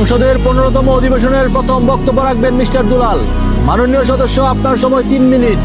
সংসদের 15তম অধিবেশনের প্রথম বক্তব্য রাখবেন মিস্টার দুলাল। মাননীয় সদস্য, আপনার সময় 3 মিনিট।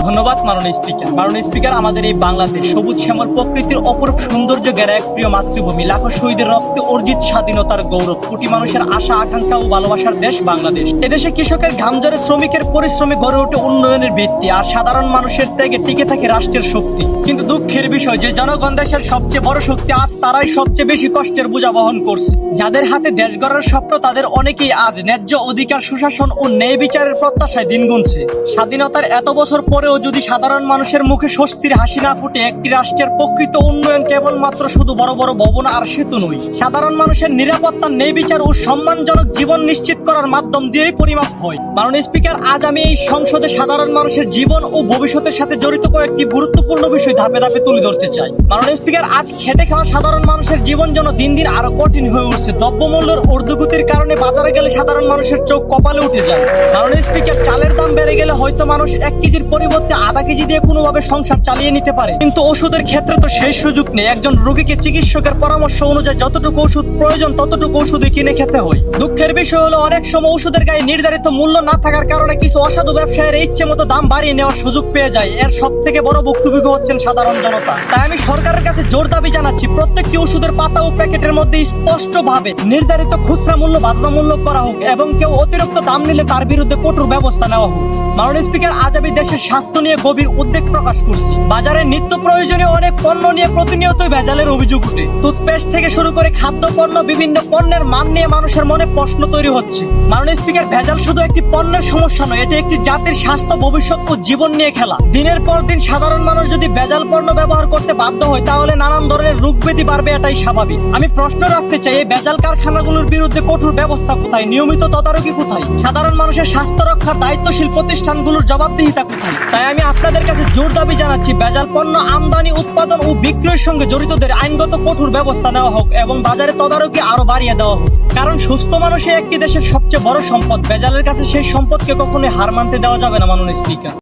ধন্যবাদ মাননীয় স্পিকার। মাননীয় স্পিকার, আমাদের এই বাংলাদেশ সবুজ শ্যামল প্রকৃতির অপরূপ সৌন্দর্য ঘেরা এক প্রিয় মাতৃভূমি, লাখো শহীদের রক্তে অর্জিত স্বাধীনতার গৌরব, কোটি মানুষের আশা আকাঙ্ক্ষা ও ভালোবাসার দেশ বাংলাদেশ। এদেশে কৃষকের ঘাম ঝরে শ্রমিকের পরিশ্রমে গড়ে ওঠে উন্নয়নের ভিত্তি, আর সাধারণ মানুষের ত্যাগে টিকে থাকে রাষ্ট্রের শক্তি। কিন্তু দুঃখের বিষয় যে জনগণ দেশের সবচেয়ে বড় শক্তি, আজ তারাই সবচেয়ে বেশি কষ্টের বোঝা বহন করছে। যাদের হাতে দেশ গড়ার স্বপ্ন, তাদের অনেকেই আজ ন্যায্য অধিকার, সুশাসন ও ন্যায় বিচারের প্রত্যাশায় দিন গুনছে। স্বাধীনতার এত বছর পরেও যদি সাধারণ মানুষের মুখে স্বস্তির হাসি না ফুটে, একটি রাষ্ট্রের প্রকৃত উন্নয়ন কেবলমাত্র শুধু বড় বড় ভবন আর সেতু নয়, সাধারণ মানুষের নিরাপত্তা, ন্যায় বিচার ও সম্মানজনক জীবন নিশ্চিত করার মাধ্যম দিয়েই পরিমাপ হয়। মাননীয় স্পিকার, আজ আমি এই সংসদে সাধারণ মানুষের জীবন ও ভবিষ্যতের সাথে জড়িত কয়েকটি গুরুত্বপূর্ণ বিষয় ধাপে ধাপে তুলে ধরতে চাই। মাননীয় স্পিকার, আজ খেটে খাওয়া সাধারণ মানুষের জীবন যেন দিন দিন আরো কঠিন হয়ে উঠছে। দ্রব্যমূল্যের ঊর্ধ্বগতির কারণে বাজারে গেলে সাধারণ মানুষের চোখ কপালে উঠে যায়। মাননীয় স্পিকার, চালের দাম বেড়ে গেলে হয়তো মানুষ 1 কেজির পরিবর্তে আধা কেজি দিয়ে কোনোভাবে সংসার চালিয়ে নিতে পারে, কিন্তু ওষুধের ক্ষেত্রে তো সেই সুযোগ নেই। একজন রোগীকে চিকিৎসকের পরামর্শ অনুযায়ী যতটুকু ওষুধ প্রয়োজন ততটুকু ওষুধই কিনে খেতে হয়। দুঃখের বিষয় হলো, অনেক সময় ওষুধের গায়ে নির্ধারিত মূল্য না থাকার কারণে কিছু অসাধু ব্যবসায়ীরা ইচ্ছে মতো দাম বাড়িয়ে নেওয়ার সুযোগ পেয়ে যায়। এর সব থেকে বড় ভুক্তভোগী হচ্ছেন সাধারণ জনতা। তাই আমি সরকারের কাছে জোর দাবি জানাচ্ছি, প্রত্যেকটি ওষুধের পাতা ও প্যাকেটের মধ্যে স্পষ্টভাবে নির্ধারিত খুচরা মূল্য বাধ্যতামূলক করা হোক এবং কেউ অতিরিক্ত দাম নিলে তার বিরুদ্ধে কঠোর ব্যবস্থা নেওয়া হোক। মাননীয় স্পিকার, আজ আমি দেশের স্বাস্থ্য নিয়ে গভীর উদ্বেগ প্রকাশ করছি। বাজারে নিত্য প্রয়োজনীয় অনেক পণ্য নিয়ে প্রতিনিয়তই ভেজালের অভিযোগ উঠে। টুথপেস্ট থেকে শুরু করে খাদ্য পণ্য, বিভিন্ন পণ্যের মান নিয়ে মানুষের মনে প্রশ্ন তৈরি হচ্ছে। মাননীয় স্পিকার, ভেজাল শুধু একটি পণ্যের সমস্যা নয়, এটি একটি জাতির স্বাস্থ্য, ভবিষ্যৎ ও জীবন নিয়ে খেলা। দিনের পর দিন সাধারণ মানুষ যদি ভেজাল পণ্য ব্যবহার করতে বাধ্য হয়, তাহলে নানান ধরনের রোগ ব্যাধি বাড়বে, এটাই স্বাভাবিক। আমি প্রশ্ন রাখতে চাই, এই ভেজাল কারখানাগুলোর বিরুদ্ধে কঠোর ব্যবস্থা কোথায়, নিয়মিত তদারকি কোথায়, সাধারণ মানুষের স্বাস্থ্য রক্ষার দায়িত্বশীল প্রতিষ্ঠানগুলোর জবাবদিহিতা কোথায়? তাই আমি আপনাদের কাছে জোর দাবি জানাচ্ছি, ভেজাল পণ্য আমদানি, উৎপাদন ও বিক্রয়ের সঙ্গে জড়িতদের আইনগত কঠোর ব্যবস্থা নেওয়া হোক এবং বাজারে তদারকি আরো বাড়িয়ে দেওয়া হোক। কারণ সুস্থ মানুষই একটি দেশের সবচেয়ে বড় সম্পদ। ভেজালের কাছে সেই সম্পদকে কখনোই হার মানতে দেওয়া যাবে না। মাননীয় স্পিকার।